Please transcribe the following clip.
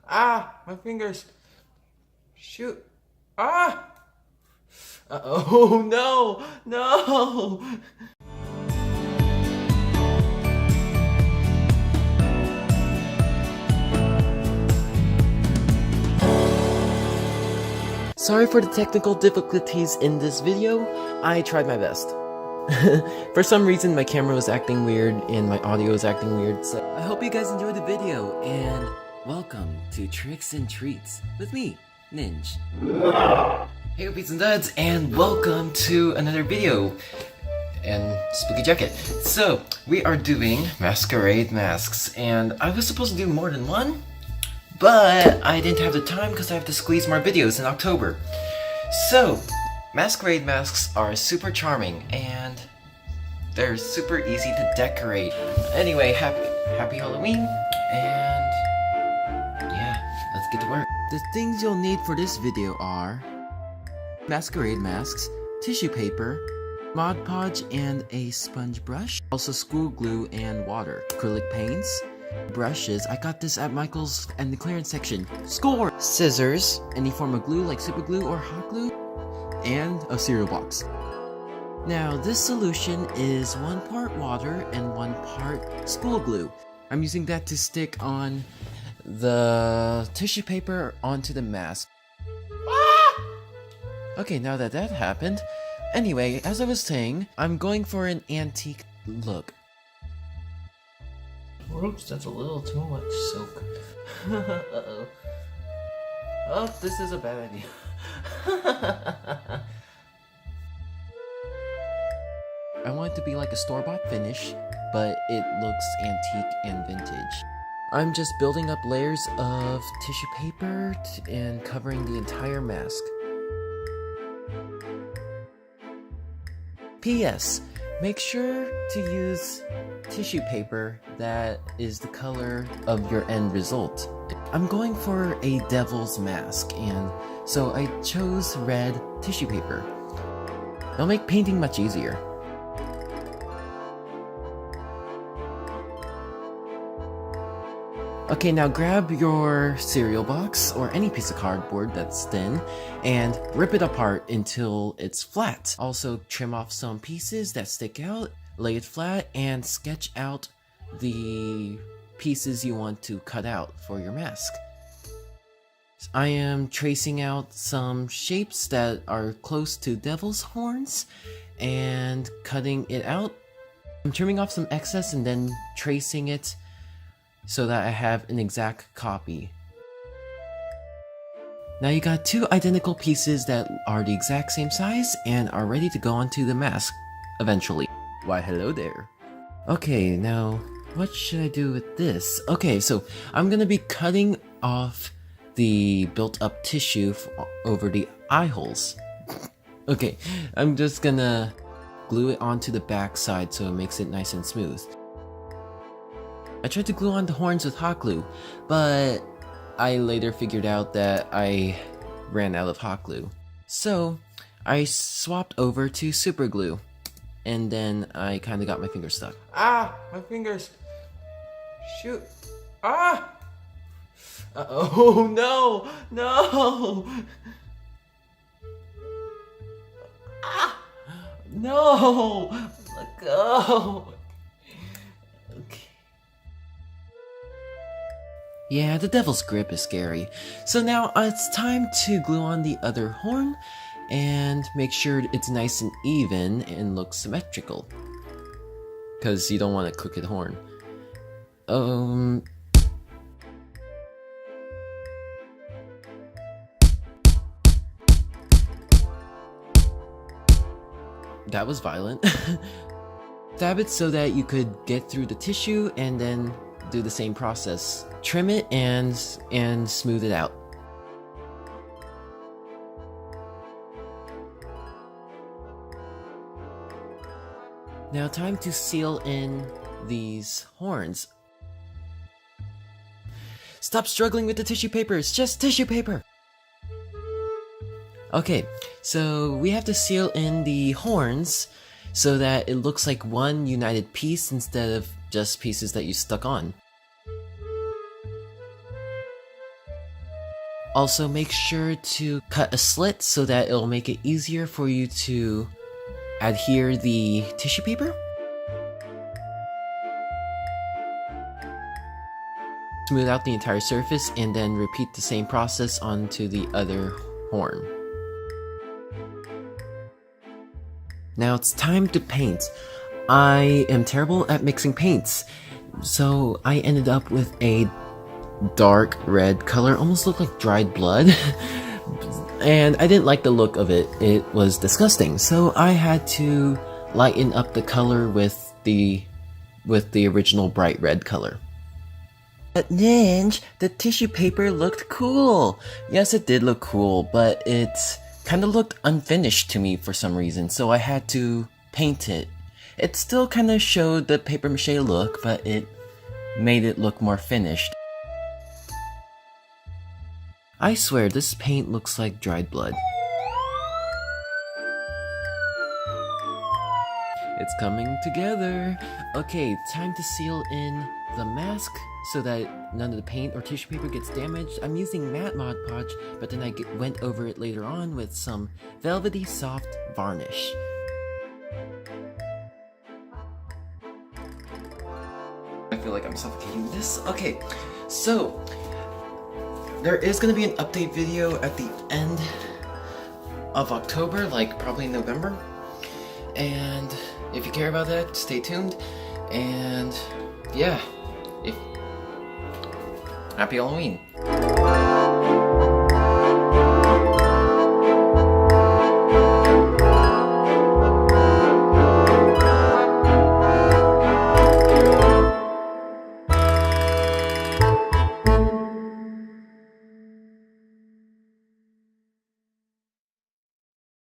Ah, my fingers. Shoot. Ah! Oh no, no! Sorry for the technical difficulties in this video. I tried my best. For some reason my camera was acting weird and my audio was acting weird, so I hope you guys enjoyed the video, and welcome to Tricks and Treats with me, Ninj. Hey peeps and duds, and welcome to another video and Spooky Jacket. So, we are doing masquerade masks, and I was supposed to do more than one, but I didn't have the time because I have to squeeze more videos in October. So, masquerade masks are super charming and they're super easy to decorate. Anyway, happy Halloween, and yeah, let's get to work. The things you'll need for this video are masquerade masks, tissue paper, Mod Podge and a sponge brush, also school glue and water, acrylic paints, brushes, I got this at Michael's and the clearance section, score, scissors, any form of glue like super glue or hot glue, and a cereal box. Now this solution is 1 part water and 1 part school glue. I'm using that to stick on the tissue paper onto the mask. Okay, now that happened, anyway, as I was saying, I'm going for an antique look. Oops, that's a little too much silk. Uh-oh. Oh, this is a bad idea. I want it to be like a store-bought finish, but it looks antique and vintage. I'm just building up layers of tissue paper and covering the entire mask. P.S. Make sure to use tissue paper that is the color of your end result. I'm going for a devil's mask, and so I chose red tissue paper. It'll make painting much easier. Okay, now grab your cereal box or any piece of cardboard that's thin and rip it apart until it's flat. Also trim off some pieces that stick out, lay it flat, and sketch out the pieces you want to cut out for your mask. I am tracing out some shapes that are close to devil's horns and cutting it out. I'm trimming off some excess and then tracing it so that I have an exact copy. Now you got 2 identical pieces that are the exact same size and are ready to go onto the mask eventually. Why hello there. Okay, now what should I do with this? Okay, so I'm gonna be cutting off the built up tissue over the eye holes. Okay, I'm just gonna glue it onto the back side so it makes it nice and smooth. I tried to glue on the horns with hot glue, but I later figured out that I ran out of hot glue. So I swapped over to super glue, and then I kinda got my fingers stuck. Ah, my fingers. Shoot. Ah! Oh no, no! Ah! No! Let go! Okay. Yeah, the devil's grip is scary. So now it's time to glue on the other horn and make sure it's nice and even and looks symmetrical. Because you don't want a crooked horn. That was violent. Stab it so that you could get through the tissue and then do the same process. Trim it and smooth it out. Now time to seal in these horns. Stop struggling with the tissue paper, it's just tissue paper! Okay, so we have to seal in the horns so that it looks like one united piece instead of just pieces that you stuck on. Also, make sure to cut a slit so that it'll make it easier for you to adhere the tissue paper. Smooth out the entire surface and then repeat the same process onto the other horn. Now it's time to paint. I am terrible at mixing paints, so I ended up with a dark red color, almost looked like dried blood. And I didn't like the look of it. It was disgusting, so I had to lighten up the color with the original bright red color. But Ninj, the tissue paper looked cool! Yes, it did look cool, but it kinda looked unfinished to me for some reason, so I had to paint it. It still kinda showed the paper mache look, but it made it look more finished. I swear, this paint looks like dried blood. It's coming together! Okay, time to seal in the mask so that none of the paint or tissue paper gets damaged. I'm using matte Mod Podge, but then I went over it later on with some velvety soft varnish. I feel like I'm suffocating this. Okay, so there is going to be an update video at the end of October, like probably November. And if you care about that, stay tuned. And yeah, happy Halloween.